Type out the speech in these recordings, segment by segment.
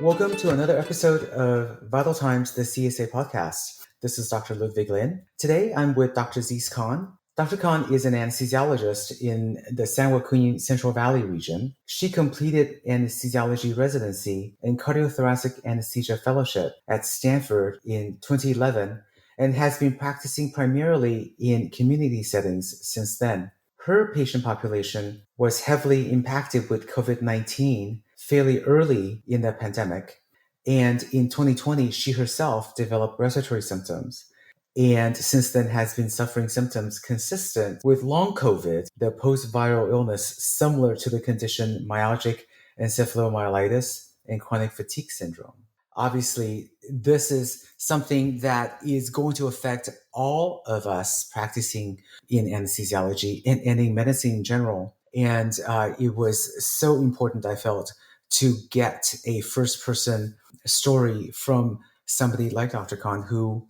Welcome to another episode of Vital Times, the CSA podcast. This is Dr. Ludwig Lin. Today, I'm with Dr. Zeest Khan. Dr. Khan is an anesthesiologist in the San Joaquin Central Valley region. She completed anesthesiology residency and cardiothoracic anesthesia fellowship at Stanford in 2011 and has been practicing primarily in community settings since then. Her patient population was heavily impacted with COVID-19 fairly early in the pandemic. And in 2020, she herself developed respiratory symptoms. And since then has been suffering symptoms consistent with long COVID, the post-viral illness similar to the condition myalgic encephalomyelitis and chronic fatigue syndrome. Obviously, this is something that is going to affect all of us practicing in anesthesiology and in medicine in general. And it was so important, I felt, to get a first-person story from somebody like Dr. Khan, who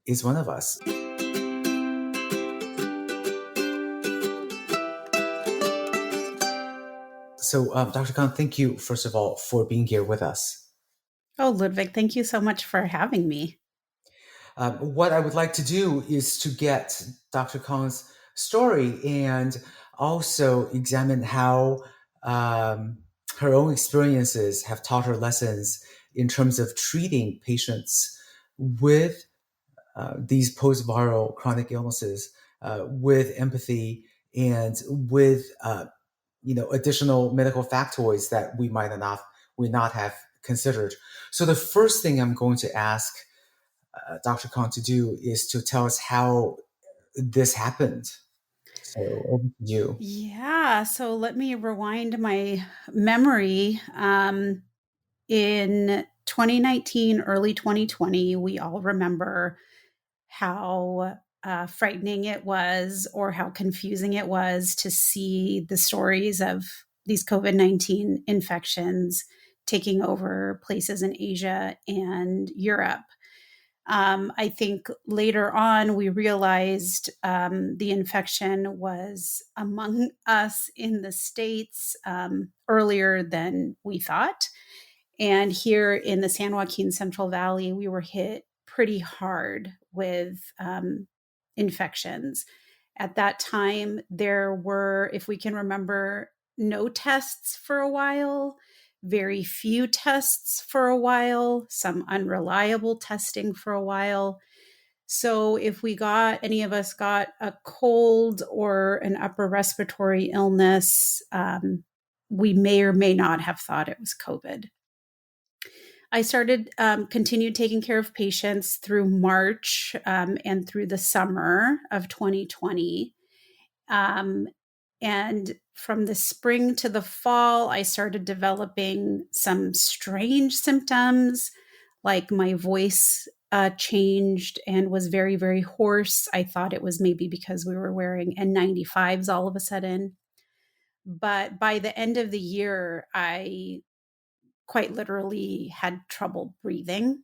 is one of us. So, Dr. Khan, thank you, first of all, for being here with us. Oh, Ludwig, thank you so much for having me. What I would like to do is to get Dr. Khan's story and also examine how her own experiences have taught her lessons in terms of treating patients with these post-viral chronic illnesses with empathy and with additional medical factoids that we might not have considered. So the first thing I'm going to ask Dr. Khan to do is to tell us how this happened. So over to you. Yeah, so let me rewind my memory. In 2019, early 2020, we all remember how frightening it was or how confusing it was to see the stories of these COVID-19 infections taking over places in Asia and Europe. I think later on we realized the infection was among us in the States earlier than we thought. And here in the San Joaquin Central Valley, we were hit pretty hard with infections. At that time, there were, if we can remember, no tests for a while, very few tests for a while, some unreliable testing for a while. So if any of us got a cold or an upper respiratory illness, we may or may not have thought it was COVID. I continued taking care of patients through March and through the summer of 2020. And from the spring to the fall, I started developing some strange symptoms, like my voice changed and was very, very hoarse. I thought it was maybe because we were wearing N95s all of a sudden. But by the end of the year, I quite literally had trouble breathing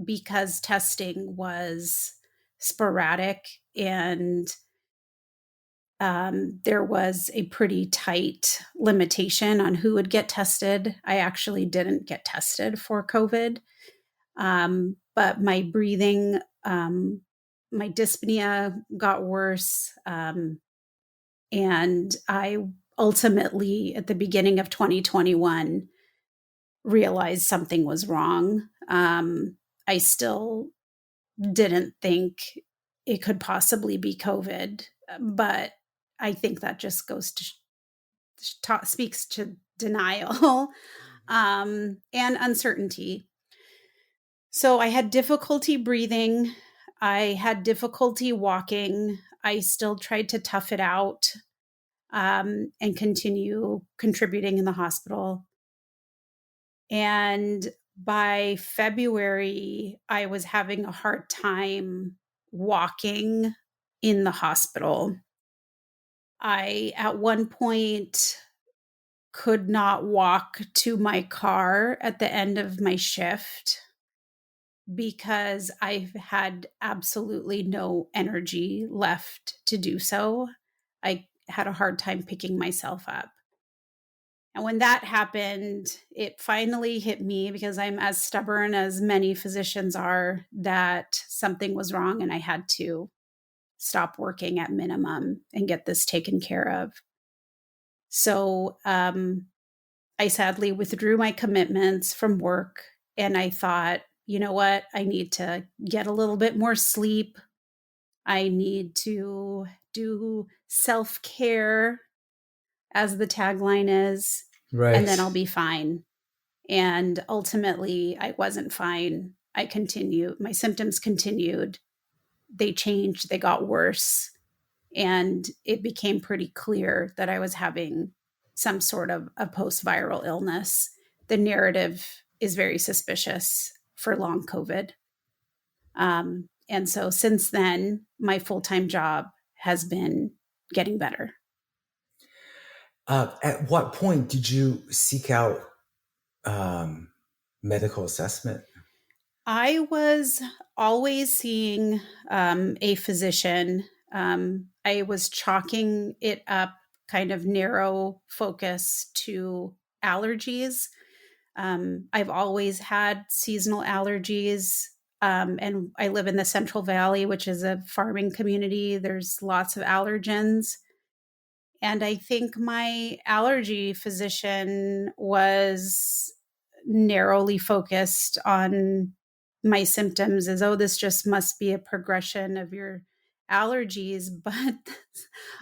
because testing was sporadic and there was a pretty tight limitation on who would get tested. I actually didn't get tested for COVID, but my breathing, my dyspnea got worse. And I ultimately, at the beginning of 2021, realized something was wrong. I still didn't think it could possibly be COVID, but I think that just goes to speaks to denial and uncertainty. So I had difficulty breathing. I had difficulty walking. I still tried to tough it out and continue contributing in the hospital. And by February, I was having a hard time walking in the hospital. I, at one point, could not walk to my car at the end of my shift because I had absolutely no energy left to do so. I had a hard time picking myself up. And when that happened, it finally hit me, because I'm as stubborn as many physicians are, that something was wrong and I had to stop working at minimum and get this taken care of. So I sadly withdrew my commitments from work, and I thought, you know what? I need to get a little bit more sleep. I need to do self care, as the tagline is, and then I'll Right. be fine. And ultimately, I wasn't fine. My symptoms continued. They changed, they got worse. And it became pretty clear that I was having some sort of a post viral illness. The narrative is very suspicious for long COVID. And so since then, my full time job has been getting better. At what point did you seek out um, medical assessment? I was always seeing a physician. I was chalking it up, kind of narrow focus, to allergies. I've always had seasonal allergies. And I live in the Central Valley, which is a farming community. There's lots of allergens. And I think my allergy physician was narrowly focused on my symptoms, as, oh, this just must be a progression of your allergies. But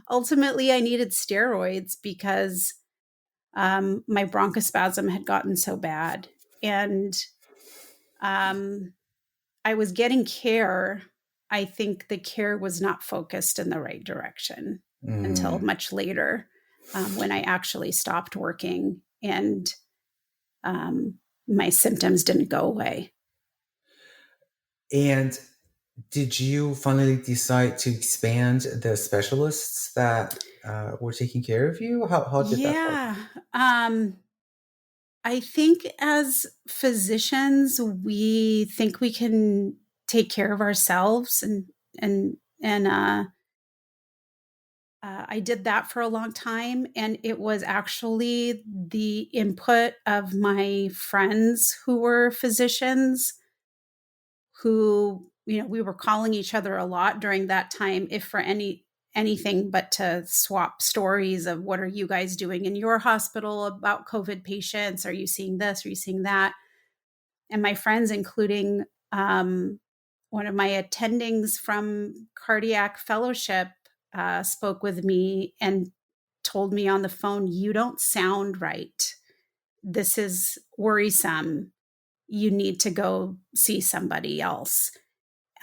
ultimately, I needed steroids because my bronchospasm had gotten so bad. And um, I was getting care. I think the care was not focused in the right direction until Mm. much later, when I actually stopped working and um, my symptoms didn't go away. And did you finally decide to expand the specialists that were taking care of you? How did that work? Yeah. Um, I think as physicians, we think we can take care of ourselves, and I did that for a long time. And it was actually the input of my friends who were physicians, who, we were calling each other a lot during that time, if for anything but to swap stories of, what are you guys doing in your hospital about COVID patients? Are you seeing this? Are you seeing that? And my friends, including one of my attendings from cardiac fellowship, spoke with me and told me on the phone, you don't sound right. This is worrisome. You need to go see somebody else.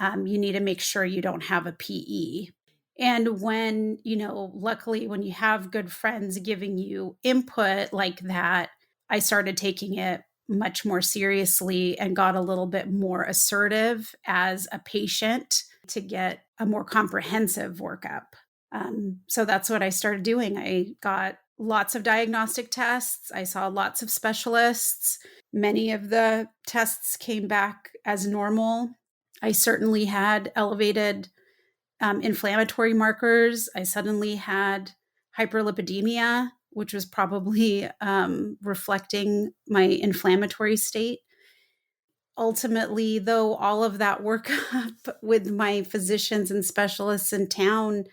You need to make sure you don't have a PE. And when, luckily, when you have good friends giving you input like that, I started taking it much more seriously and got a little bit more assertive as a patient to get a more comprehensive workup. So that's what I started doing. I got lots of diagnostic tests. I saw lots of specialists. Many of the tests came back as normal. I certainly had elevated inflammatory markers. I suddenly had hyperlipidemia, which was probably reflecting my inflammatory state. Ultimately, though, all of that workup with my physicians and specialists in town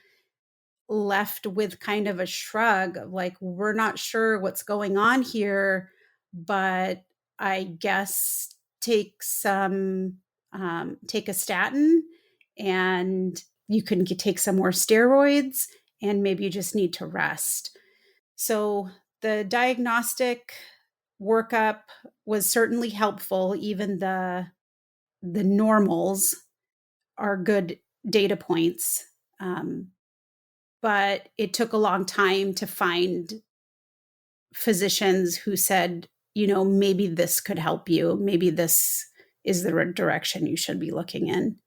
left with kind of a shrug of, like, we're not sure what's going on here, but I guess take a statin, and you can take some more steroids, and maybe you just need to rest. So the diagnostic workup was certainly helpful. Even the normals are good data points. But it took a long time to find physicians who said, maybe this could help you. Maybe this is the direction you should be looking in.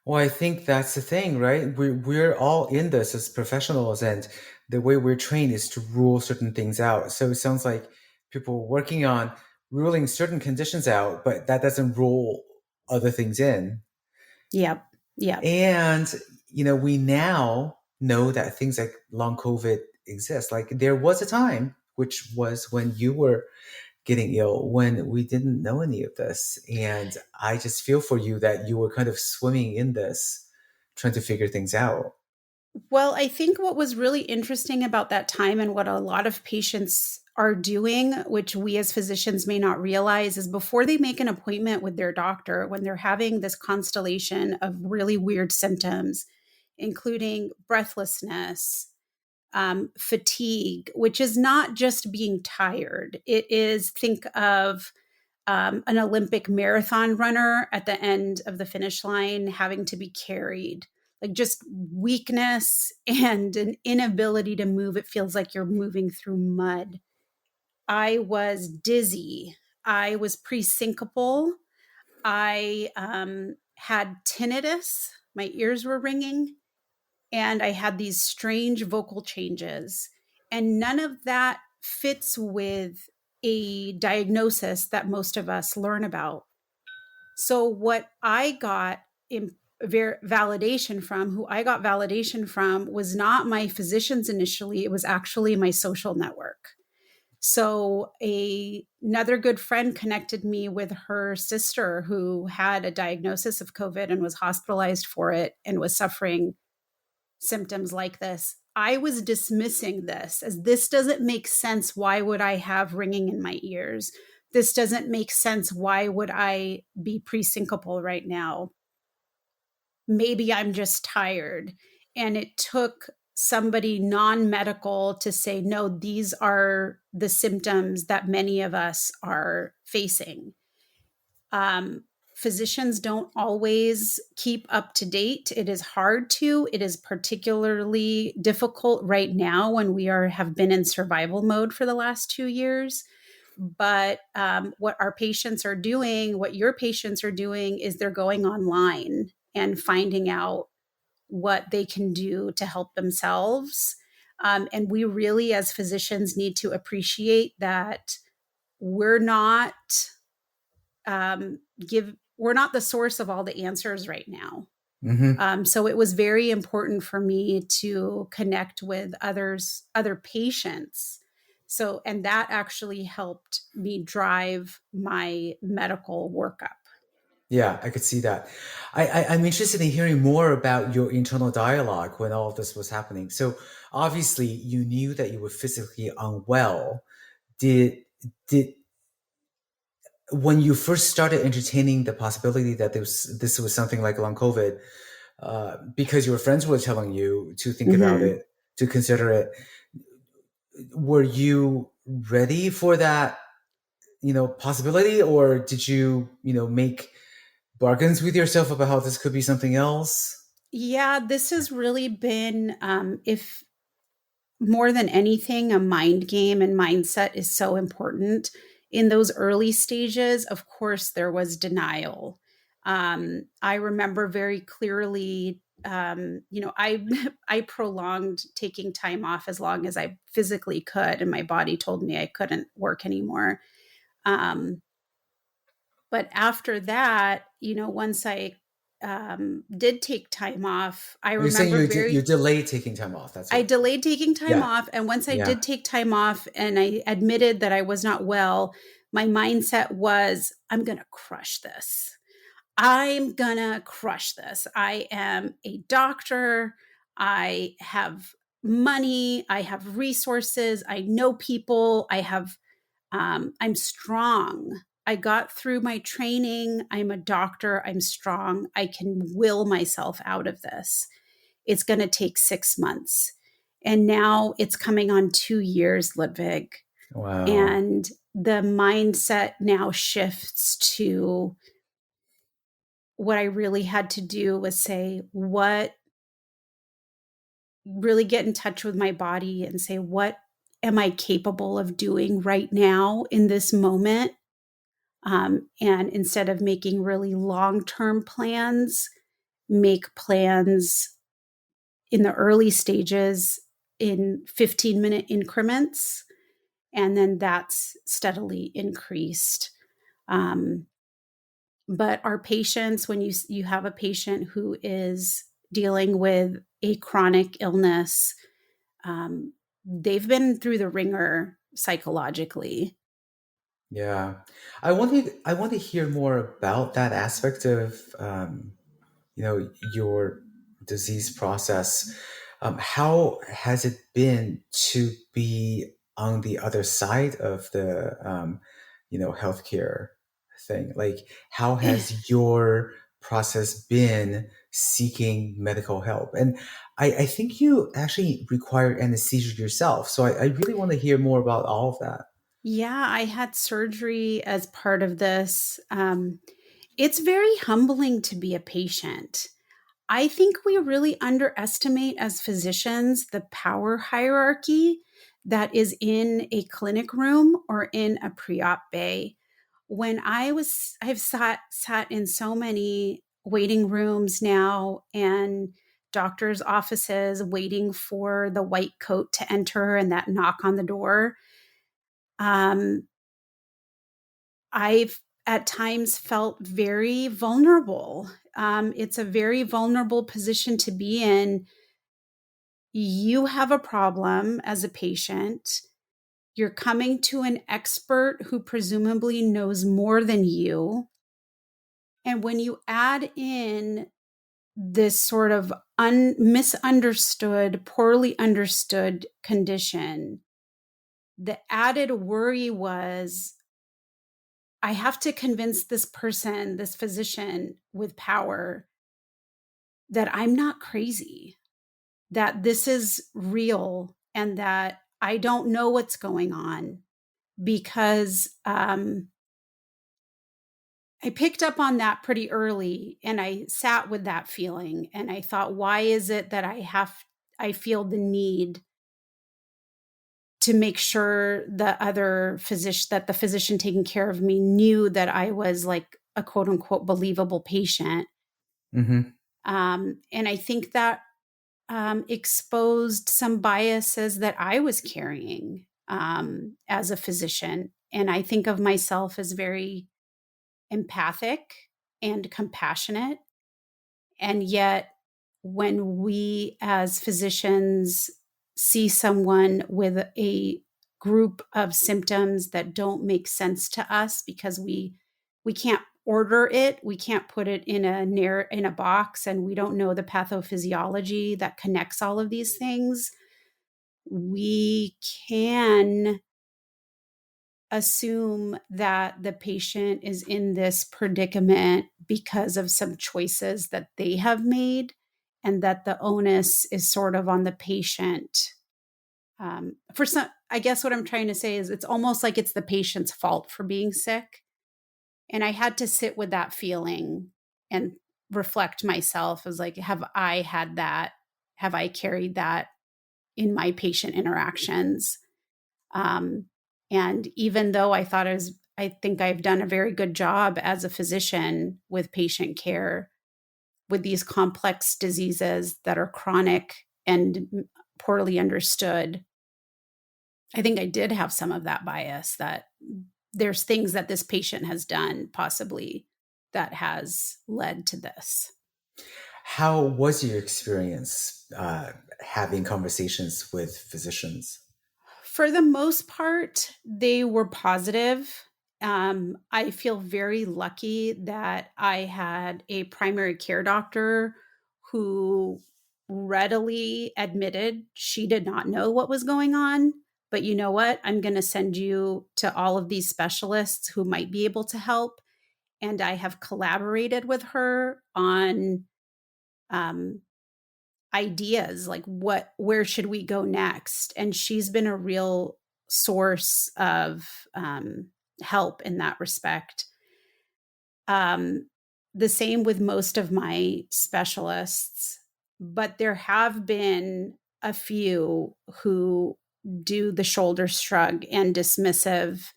Well, I think that's the thing, right? We're all in this as professionals, and the way we're trained is to rule certain things out. So it sounds like people are working on ruling certain conditions out, but that doesn't rule other things in. Yep. Yep. And we now know that things like long COVID exist. Like there was a time which was when you were getting ill, when we didn't know any of this. And I just feel for you that you were kind of swimming in this, trying to figure things out. Well, I think what was really interesting about that time and what a lot of patients are doing, which we as physicians may not realize, is before they make an appointment with their doctor, when they're having this constellation of really weird symptoms, including breathlessness, fatigue, which is not just being tired. It is, think of an Olympic marathon runner at the end of the finish line having to be carried, like just weakness and an inability to move. It feels like you're moving through mud. I was dizzy. I was pre-syncopal. I had tinnitus. My ears were ringing. And I had these strange vocal changes. And none of that fits with a diagnosis that most of us learn about. So, what I got in validation from, who I got validation from, was not my physicians initially, it was actually my social network. So, another good friend connected me with her sister who had a diagnosis of COVID and was hospitalized for it and was suffering symptoms like this. I was dismissing this as, this doesn't make sense. Why would I have ringing in my ears? This doesn't make sense. Why would I be pre-syncopal right now? Maybe I'm just tired. And it took somebody non-medical to say, no, these are the symptoms that many of us are facing. Physicians don't always keep up to date. It is hard to. It is particularly difficult right now when we have been in survival mode for the last 2 years. But what our patients are doing, what your patients are doing, is they're going online and finding out what they can do to help themselves. And we really, as physicians, need to appreciate that we're not we're not the source of all the answers right now. Mm-hmm. So it was very important for me to connect with other patients. So, and that actually helped me drive my medical workup. Yeah, I could see that. I'm interested in hearing more about your internal dialogue when all of this was happening. So obviously, you knew that you were physically unwell. Did did when you first started entertaining the possibility that this was something like long COVID, because your friends were telling you to think about Mm-hmm. it, to consider it, were you ready for that, possibility, or did you, make bargains with yourself about how this could be something else? Yeah, this has really been, if more than anything, a mind game, and mindset is so important. In those early stages, of course, there was denial. I remember very clearly, I I prolonged taking time off as long as I physically could, and my body told me I couldn't work anymore. Um, but after that, once I did take time off, I You're saying remember you very delayed taking time off. That's I what. delayed taking time Yeah, off. And once I yeah. did take time off and I admitted that I was not well, my mindset was, I'm going to crush this. I'm going to crush this. I am a doctor. I have money. I have resources. I know people. I'm strong. I got through my training. I'm a doctor. I'm strong. I can will myself out of this. It's going to take 6 months. And now it's coming on 2 years, Ludwig. Wow. And the mindset now shifts to, what I really had to do was say, really get in touch with my body and say, what am I capable of doing right now in this moment? And instead of making really long term plans, make plans in the early stages in 15-minute increments. And then that's steadily increased. Um, but our patients, when you have a patient who is dealing with a chronic illness, they've been through the ringer psychologically. Yeah, I want to hear more about that aspect of your disease process. How has it been to be on the other side of the healthcare thing? Like, how has your process been seeking medical help? And I think you actually required anesthesia yourself, so I really want to hear more about all of that. Yeah, I had surgery as part of this. It's very humbling to be a patient. I think we really underestimate as physicians the power hierarchy that is in a clinic room or in a pre-op bay. I've sat in so many waiting rooms now and doctors' offices waiting for the white coat to enter and that knock on the door. Um, I've at times felt very vulnerable. It's a very vulnerable position to be in. You have a problem as a patient. You're coming to an expert who presumably knows more than you. And when you add in this sort of misunderstood, poorly understood condition, the added worry was I have to convince this person, this physician with power, that I'm not crazy, that this is real, and that I don't know what's going on because I picked up on that pretty early and I sat with that feeling and I thought, why is it that I feel the need to make sure that the physician taking care of me knew that I was like a quote unquote believable patient. Hmm. And I think that exposed some biases that I was carrying as a physician. And I think of myself as very empathic and compassionate. And yet, when we as physicians see someone with a group of symptoms that don't make sense to us because we can't order it, we can't put it in a box, and we don't know the pathophysiology that connects all of these things, we can assume that the patient is in this predicament because of some choices that they have made, and that the onus is sort of on the patient. For some, I guess what I'm trying to say is it's almost like it's the patient's fault for being sick. And I had to sit with that feeling and reflect myself as like, have I had that? Have I carried that in my patient interactions? Um, and even though I think I've done a very good job as a physician with patient care with these complex diseases that are chronic and poorly understood. I think I did have some of that bias that there's things that this patient has done possibly that has led to this. How was your experience having conversations with physicians? For the most part, they were positive. I feel very lucky that I had a primary care doctor who readily admitted she did not know what was going on. But you know what? I'm going to send you to all of these specialists who might be able to help. And I have collaborated with her on um, ideas like where should we go next, and she's been a real source of help in that respect. um, the same with most of my specialists, but there have been a few who do the shoulder shrug and dismissive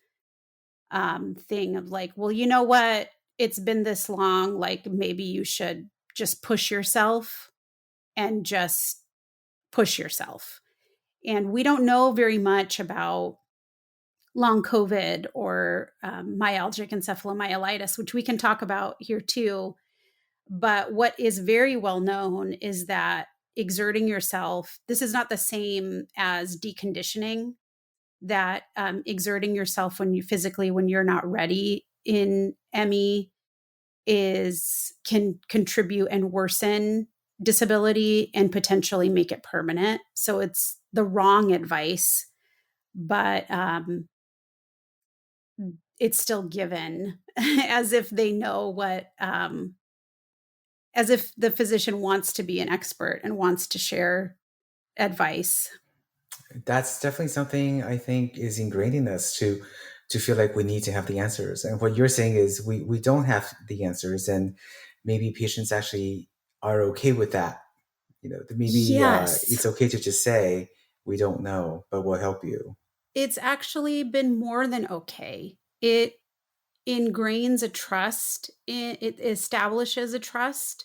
thing of like, well, you know what, it's been this long, like maybe you should just push yourself and just push yourself. And we don't know very much about long COVID or myalgic encephalomyelitis, which we can talk about here too. But what is very well known is that exerting yourself, this is not the same as deconditioning. that exerting yourself when you physically, when you're not ready in ME, can contribute and worsen disability and potentially make it permanent. So it's the wrong advice, but it's still given as if they know what, as if the physician wants to be an expert and wants to share advice. That's definitely something I think is ingrained in us to feel like we need to have the answers. And what you're saying is we don't have the answers, and maybe patients actually are okay with that. Maybe Yes, it's okay to just say we don't know, but we'll help you. it's actually been more than okay. It ingrains a trust, it establishes a trust.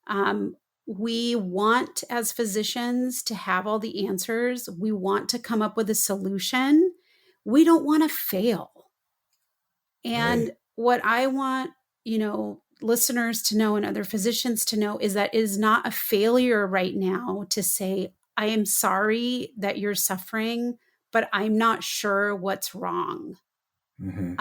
Um, we want, as physicians, to have all the answers. We want to come up with a solution. We don't want to fail. Right. And what I want, listeners to know and other physicians to know is that it is not a failure right now to say, I am sorry that you're suffering, but I'm not sure what's wrong. Hmm.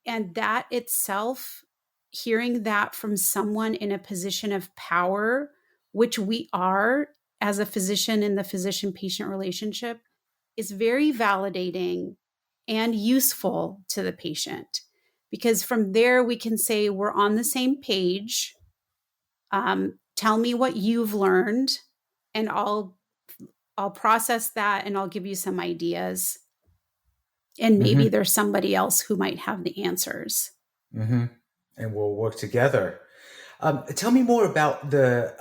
And that itself, hearing that from someone in a position of power, which we are as a physician in the physician patient relationship, is very validating and useful to the patient. Because from there, we can say, we're on the same page. Tell me what you've learned, and I'll process that and I'll give you some ideas. And maybe Hmm. there's somebody else who might have the answers. Hmm. And we'll work together. Tell me more about the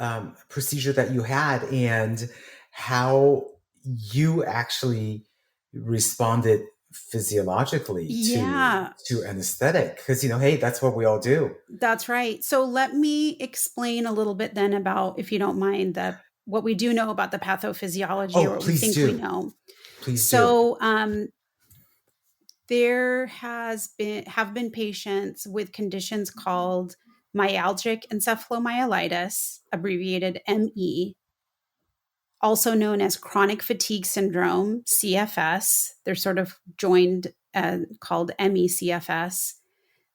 procedure that you had and how you actually responded physiologically Yeah, to anesthetic. Because hey, that's what we all do. that's right. So let me explain a little bit then about, if you don't mind, the what we do know about the pathophysiology, or Oh, what we please think we do. know. Please do. So there have been patients with conditions called myalgic encephalomyelitis, abbreviated ME, also known as chronic fatigue syndrome, CFS. They're sort of joined, called ME-CFS.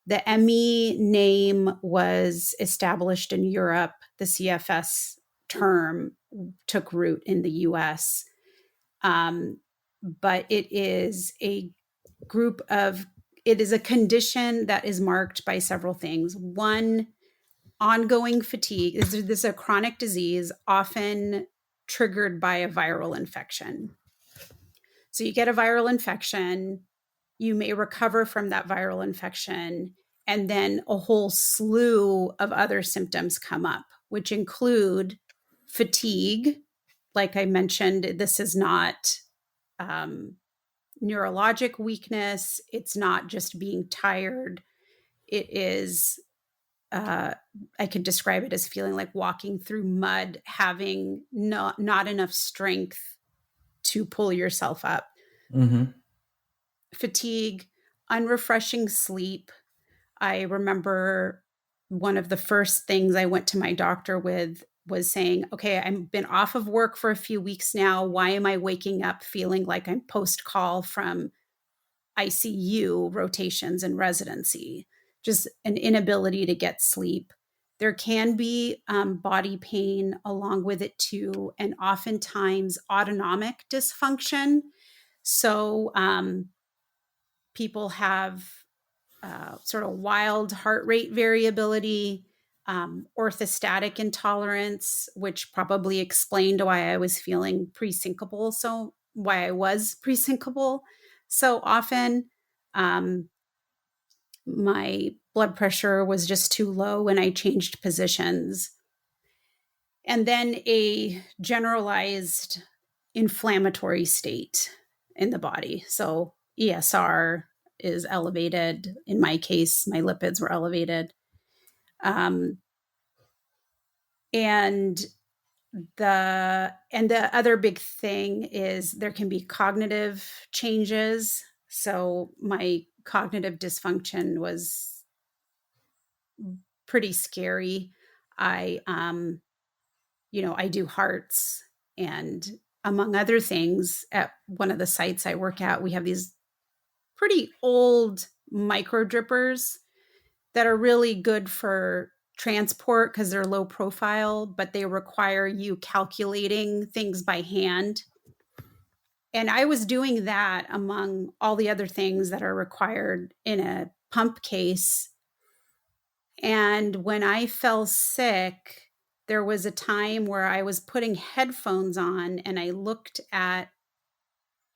The ME name was established in Europe. The CFS term took root in the US. But it is a condition that is marked by several things. One, ongoing fatigue. This is a chronic disease, often triggered by a viral infection. So you get a viral infection, you may recover from that viral infection, and then a whole slew of other symptoms come up, which include fatigue. Like I mentioned, this is not um, neurologic weakness, it's not just being tired. It is, uh, I could describe it as feeling like walking through mud, having not enough strength to pull yourself up. Hmm. Fatigue, unrefreshing sleep. I remember one of the first things I went to my doctor with was saying, okay, I've been off of work for a few weeks now. Why am I waking up feeling like I'm post call from ICU rotations and residency? Just an inability to get sleep. There can be body pain along with it too, and oftentimes autonomic dysfunction. So people have sort of wild heart rate variability, orthostatic intolerance, which probably explained why I was feeling pre-syncopal. So why I was pre-syncopal so often. Um, my blood pressure was just too low when I changed positions. And then a generalized inflammatory state in the body. So ESR is elevated. In my case, my lipids were elevated. Um, and the other big thing is there can be cognitive changes. So my cognitive dysfunction was pretty scary. I I do hearts, and among other things, at one of the sites I work at, we have these pretty old micro drippers that are really good for transport because they're low profile, but they require you calculating things by hand. And I was doing that among all the other things that are required in a pump case. And when I fell sick, there was a time where I was putting headphones on and I looked at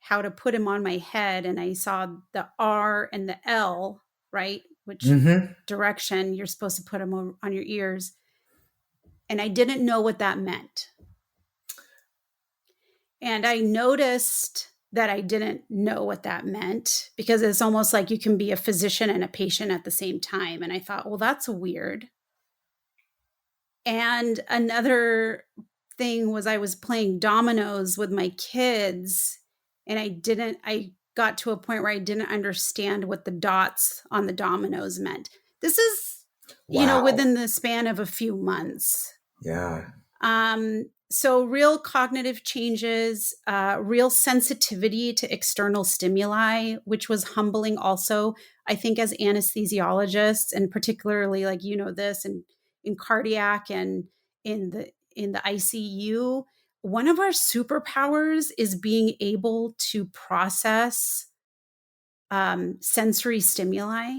how to put them on my head and I saw the R and the L, right? Which Mm-hmm. direction you're supposed to put them on your ears. And I didn't know what that meant. And I noticed that I didn't know what that meant because it's almost like you can be a physician and a patient at the same time. And I thought, well, that's weird. And another thing was I was playing dominoes with my kids and I got to a point where I didn't understand what the dots on the dominoes meant. This is, Wow. within the span of a few months. Yeah. So real cognitive changes, real sensitivity to external stimuli, which was humbling also, I think, as anesthesiologists, and particularly like, this and in cardiac and in the ICU, one of our superpowers is being able to process sensory stimuli.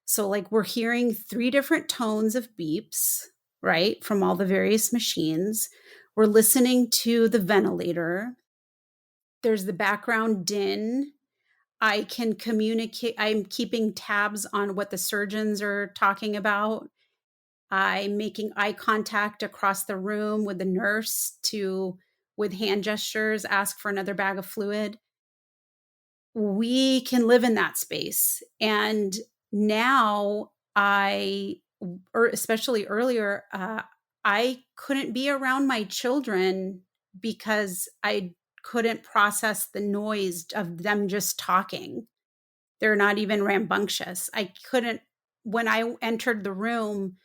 So like we're hearing 3 different tones of beeps, right, from all the various machines. We're listening to the ventilator. There's the background din. I can communicate. I'm keeping tabs on what the surgeons are talking about. I'm making eye contact across the room with the nurse to, with hand gestures, ask for another bag of fluid. We can live in that space. And now especially earlier, I couldn't be around my children because I couldn't process the noise of them just talking. They're not even rambunctious. I couldn't, when I entered the room,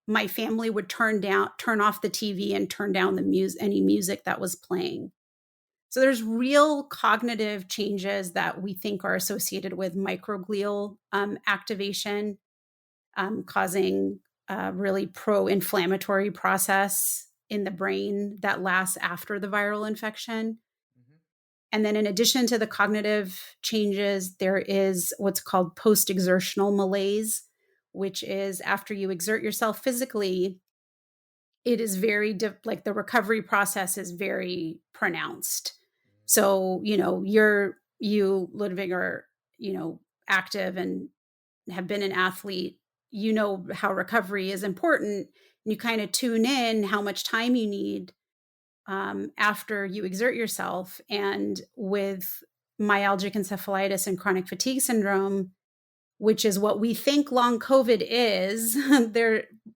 my family would turn off the TV and turn down any music that was playing. So there's real cognitive changes that we think are associated with microglial activation, causing a really pro-inflammatory process in the brain that lasts after the viral infection. Mm-hmm. And then in addition to the cognitive changes, there is what's called post-exertional malaise, which is after you exert yourself physically, it is very like the recovery process is very pronounced. So, you, Ludwig, are, active and have been an athlete. You know how recovery is important. And you kind of tune in how much time you need after you exert yourself. And with myalgic encephalitis and chronic fatigue syndrome, which is what we think long COVID is,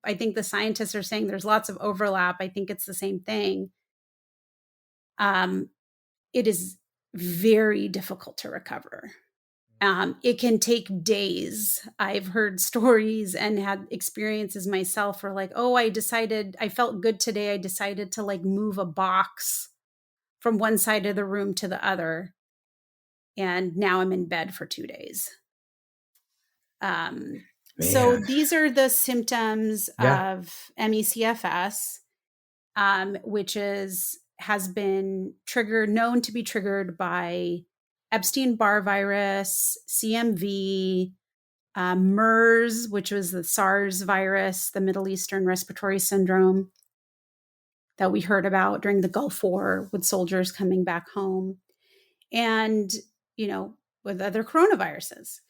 I think the scientists are saying there's lots of overlap. I think it's the same thing. It is very difficult to recover. It can take days. I've heard stories and had experiences myself where like, oh, I felt good today. I decided to like move a box from one side of the room to the other. And now I'm in bed for 2 days. So these are the symptoms of MECFS, which has been known to be triggered by Epstein-Barr virus, CMV, MERS, which was the SARS virus, the Middle Eastern Respiratory Syndrome that we heard about during the Gulf War with soldiers coming back home, and, with other coronaviruses.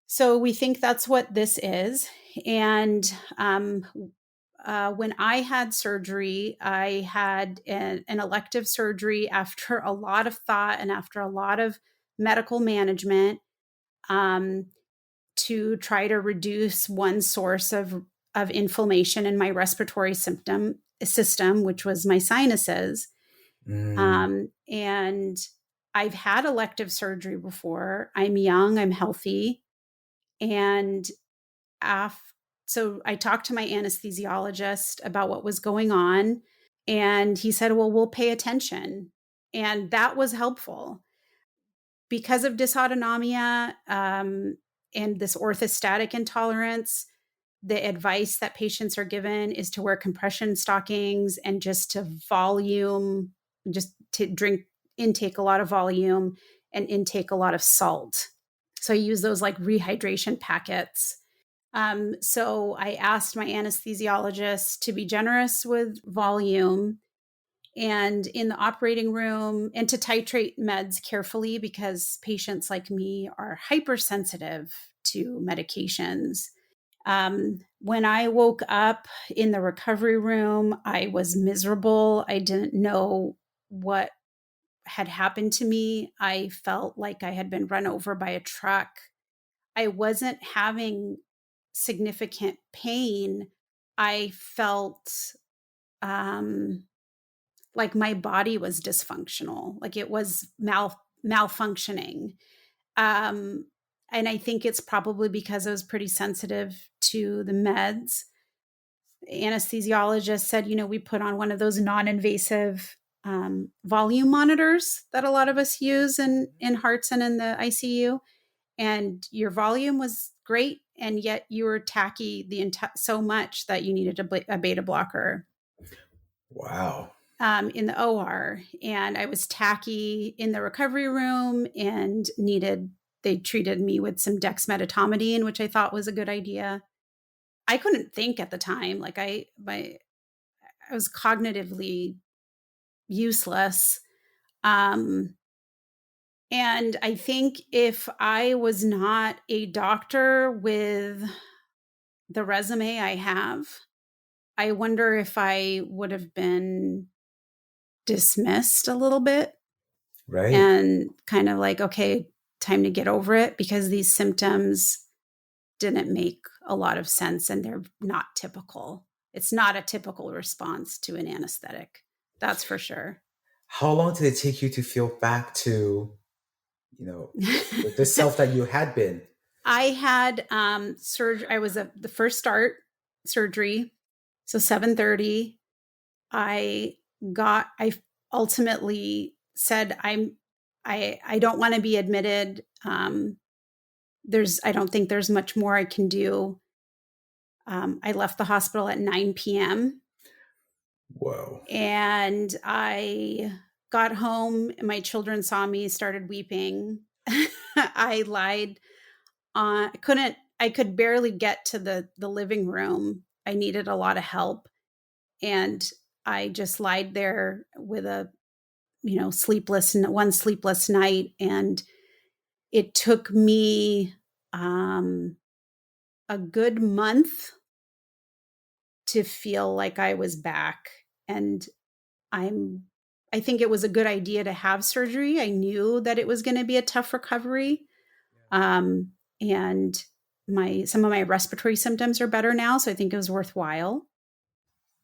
So we think that's what this is. And when I had surgery, I had an elective surgery after a lot of thought and after a lot of medical management to try to reduce one source of inflammation in my respiratory system, which was my sinuses. And I've had elective surgery before. I'm young, I'm healthy. And so I talked to my anesthesiologist about what was going on. And he said, well, we'll pay attention. And that was helpful. Because of dysautonomia and this orthostatic intolerance, the advice that patients are given is to wear compression stockings and just to volume, just to intake a lot of volume and intake a lot of salt. So I use those like rehydration packets. So I asked my anesthesiologist to be generous with volume and in the operating room, and to titrate meds carefully because patients like me are hypersensitive to medications. When I woke up in the recovery room, I was miserable. I didn't know what had happened to me. I felt like I had been run over by a truck. I wasn't having significant pain. I felt like my body was dysfunctional, like it was malfunctioning. Um, and I think it's probably because I was pretty sensitive to the meds. The anesthesiologist said, we put on one of those non-invasive volume monitors that a lot of us use in hearts and in the ICU. And your volume was great, and yet you were tacky so much that you needed a beta blocker. Wow. In the OR, and I was tacky in the recovery room and they treated me with some dexmedetomidine, which I thought was a good idea. I couldn't think at the time. Like I was cognitively useless. And I think if I was not a doctor with the resume I have, I wonder if I would have been dismissed a little bit. Right. And kind of like, okay, time to get over it, because these symptoms didn't make a lot of sense and they're not typical. It's not a typical response to an anesthetic. That's for sure. How long did it take you to feel back to, the self that you had been? I had surgery. I was the first start surgery. So 7:30. I ultimately said, I don't want to be admitted. I don't think there's much more I can do. I left the hospital at 9 p.m. Whoa. And I got home. My children saw me, started weeping. I lied on, I could barely get to the living room. I needed a lot of help. And I just lied there with one sleepless night. And it took me a good month to feel like I was back. And I think it was a good idea to have surgery. I knew that it was going to be a tough recovery. And some of my respiratory symptoms are better now. So I think it was worthwhile.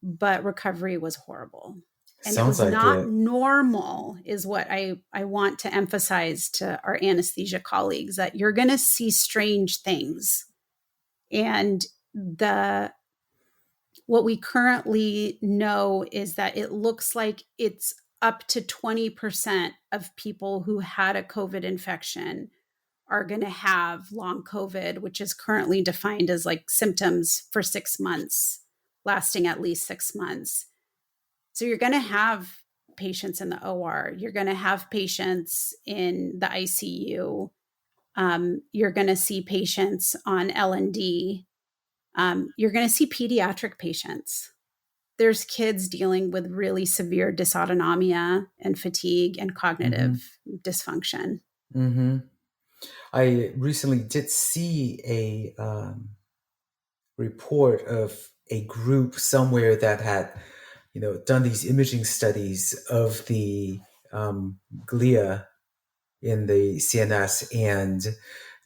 But recovery was horrible. And it was not normal, is what I want to emphasize to our anesthesia colleagues, that you're going to see strange things. And what we currently know is that it looks like it's up to 20% of people who had a COVID infection are going to have long COVID, which is currently defined as like symptoms for 6 months, lasting at least 6 months. So you're going to have patients in the OR. You're going to have patients in the ICU. You're going to see patients on L&D. You're going to see pediatric patients. There's kids dealing with really severe dysautonomia and fatigue and cognitive dysfunction. Mm-hmm. I recently did see a report of a group somewhere that had, done these imaging studies of the glia in the CNS, and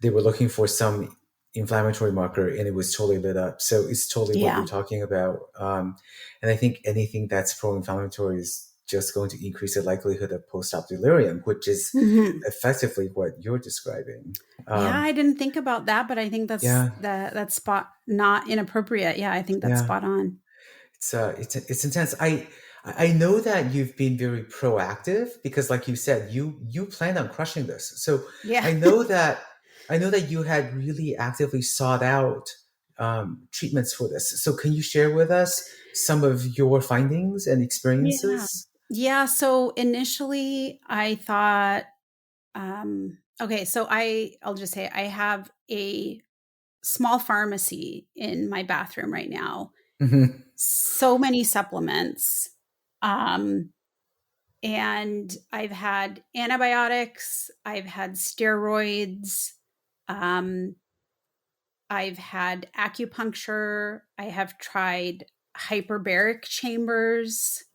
they were looking for some inflammatory marker, and it was totally lit up. So it's totally what you're talking about. And I think anything that's pro-inflammatory is just going to increase the likelihood of post-op delirium, which is effectively what you're describing. I didn't think about that, but I think that's spot not inappropriate. Yeah, I think that's spot on. It's intense. I know that you've been very proactive because, like you said, you planned on crushing this. So Yeah. I know that I know that you had really actively sought out treatments for this. So can you share with us some of your findings and Yeah. experiences? Yeah. So initially I thought, okay, so I'll just say I have a small pharmacy in my bathroom right now. Hmm. So many supplements. Um, and I've had antibiotics, I've had steroids, um, I've had acupuncture, I have tried hyperbaric chambers.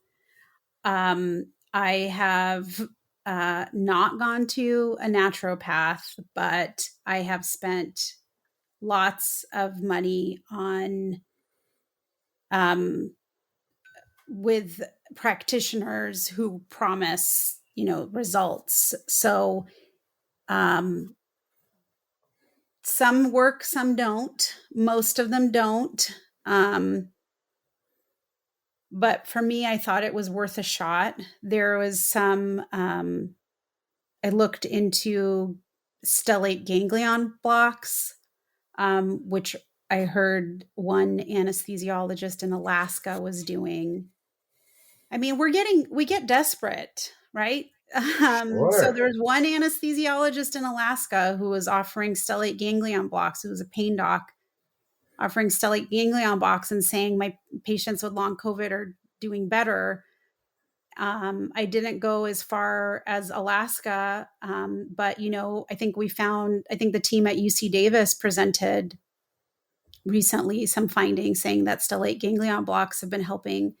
I have not gone to a naturopath, but I have spent lots of money on um, with practitioners who promise, results. So um, some work, some don't. Most of them don't. Um, but for me, I thought it was worth a shot. There was some I looked into stellate ganglion blocks, which I heard one anesthesiologist in Alaska was doing. I mean, we get desperate, right? So Sure. there's one anesthesiologist in Alaska who was offering stellate ganglion blocks. It was a pain doc offering stellate ganglion blocks and saying my patients with long COVID are doing better. I didn't go as far as Alaska, but I think the team at UC Davis presented recently some findings saying that stellate ganglion blocks have been helping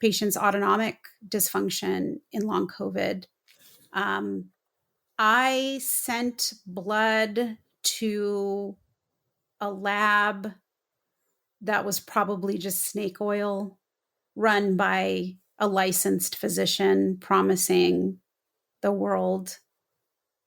patients' autonomic dysfunction in long COVID. Um, I sent blood to a lab that was probably just snake oil run by a licensed physician promising the world.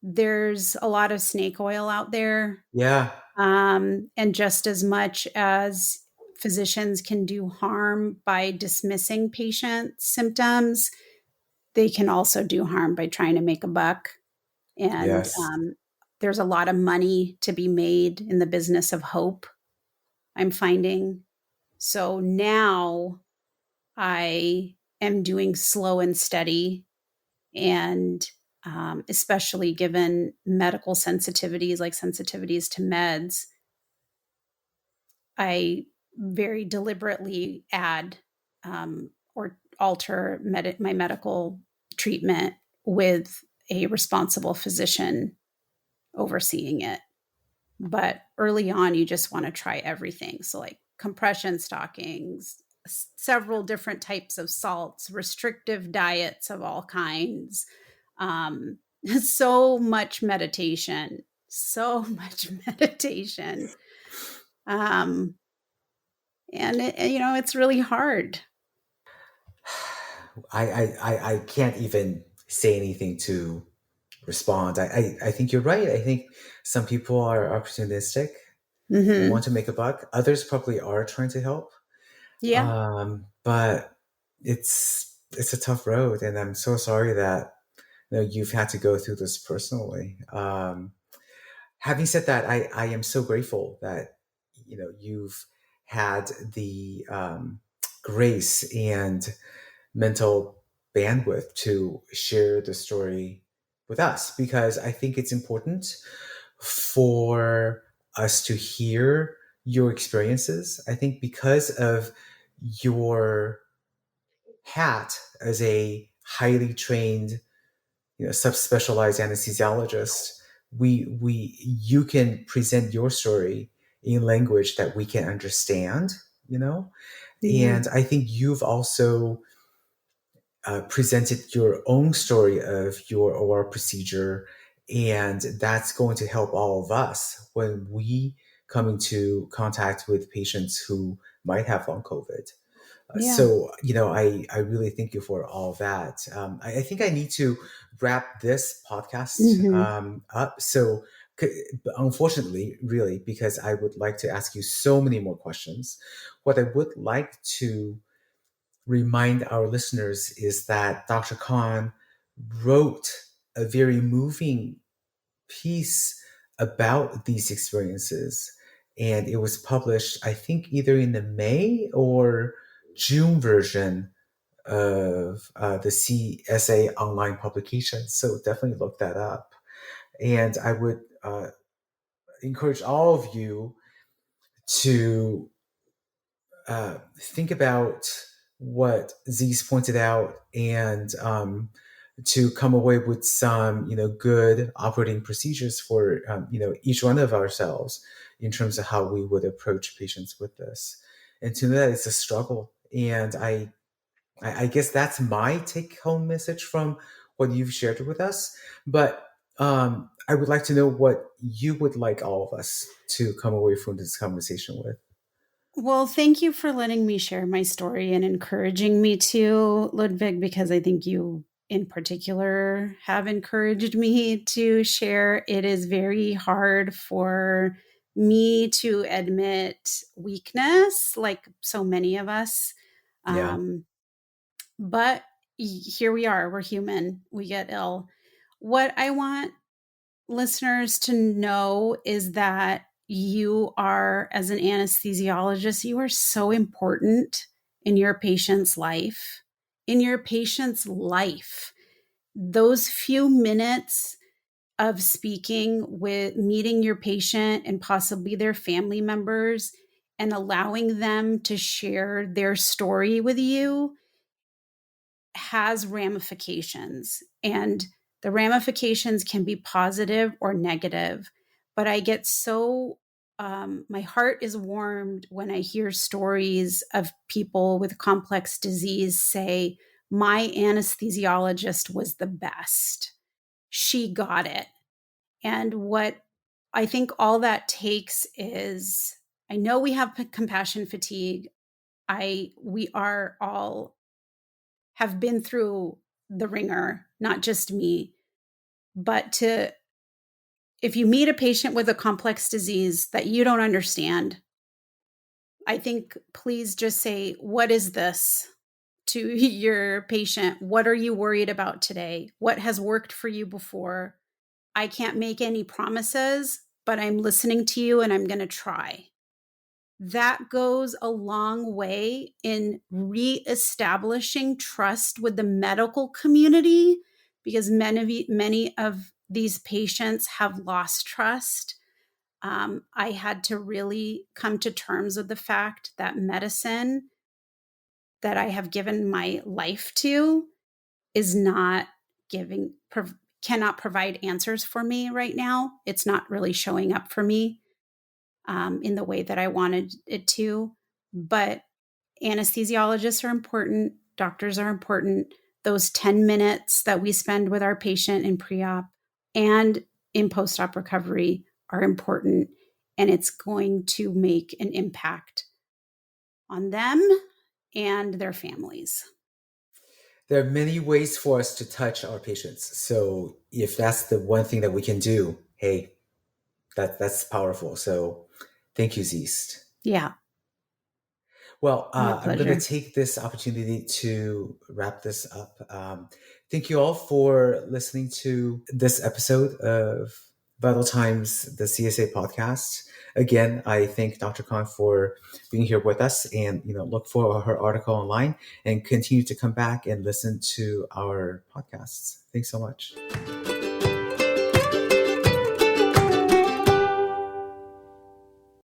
There's a lot of snake oil out there. Yeah. And just as much as physicians can do harm by dismissing patient symptoms, they can also do harm by trying to make a buck. And Yes. there's a lot of money to be made in the business of hope, I'm finding. So now I am doing slow and steady, and especially given medical sensitivities like sensitivities to meds, I very deliberately add or alter my medical treatment with a responsible physician overseeing it. But early on, you just want to try everything. So, like compression stockings, several different types of salts, restrictive diets of all kinds, um, so much meditation, so much meditation. Um, and it's really hard. I can't even say anything to respond. I think you're right. I think some people are opportunistic and want Hmm. to make a buck. Others probably are trying to help. Yeah. But it's a tough road, and I'm so sorry that you've had to go through this personally. Having said that, I am so grateful that you've had the grace and mental bandwidth to share the story with us, because I think it's important for us to hear your experiences. I think because of your hat as a highly trained, subspecialized anesthesiologist, you can present your story in language that we can understand, you know. Yeah. And I think you've also presented your own story of your OR procedure, and that's going to help all of us when we come into contact with patients who might have long COVID. Yeah. So, I really thank you for all that. I think I need to wrap this podcast Hmm. up. So, unfortunately, really, because I would like to ask you so many more questions, what I would like to remind our listeners is that Dr. Khan wrote a very moving piece about these experiences. And it was published, I think, either in the May or June version of the CSA online publication. So definitely look that up. And I would encourage all of you to think about what Zeest pointed out and to come away with some, good operating procedures for, each one of ourselves in terms of how we would approach patients with this. And to know that it's a struggle. And I guess that's my take home message from what you've shared with us. But I would like to know what you would like all of us to come away from this conversation with. Well, thank you for letting me share my story and encouraging me to, Ludwig, because I think you in particular have encouraged me to share. It is very hard for me to admit weakness, like so many of us. Yeah. But here we are. We're human. We get ill. What I want listeners to know is that you are, as an anesthesiologist, you are so important in your patient's life. In your patient's life, those few minutes of speaking with meeting your patient and possibly their family members and allowing them to share their story with you has ramifications, and the ramifications can be positive or negative. But I get so my heart is warmed when I hear stories of people with complex disease say, my anesthesiologist was the best. She got it. And what I think all that takes is, I know we have compassion fatigue. We are all have been through the ringer, not just me, but if you meet a patient with a complex disease that you don't understand, I think please just say, what is this to your patient? What are you worried about today? What has worked for you before? I can't make any promises, but I'm listening to you and I'm going to try. That goes a long way in reestablishing trust with the medical community, because many of these patients have lost trust. I had to really come to terms with the fact that medicine that I have given my life to is not cannot provide answers for me right now. It's not really showing up for me in the way that I wanted it to. But anesthesiologists are important, doctors are important. Those 10 minutes that we spend with our patient in pre-op and in post-op recovery are important, and it's going to make an impact on them and their families. There are many ways for us to touch our patients. So if that's the one thing that we can do, hey, that's powerful. So thank you, Zeest. Yeah. Well, My I'm going to pleasure. take this opportunity to wrap this up. Thank you all for listening to this episode of Vital Times, the CSA podcast. Again, I thank Dr. Khan for being here with us, and look for her article online and continue to come back and listen to our podcasts. Thanks so much.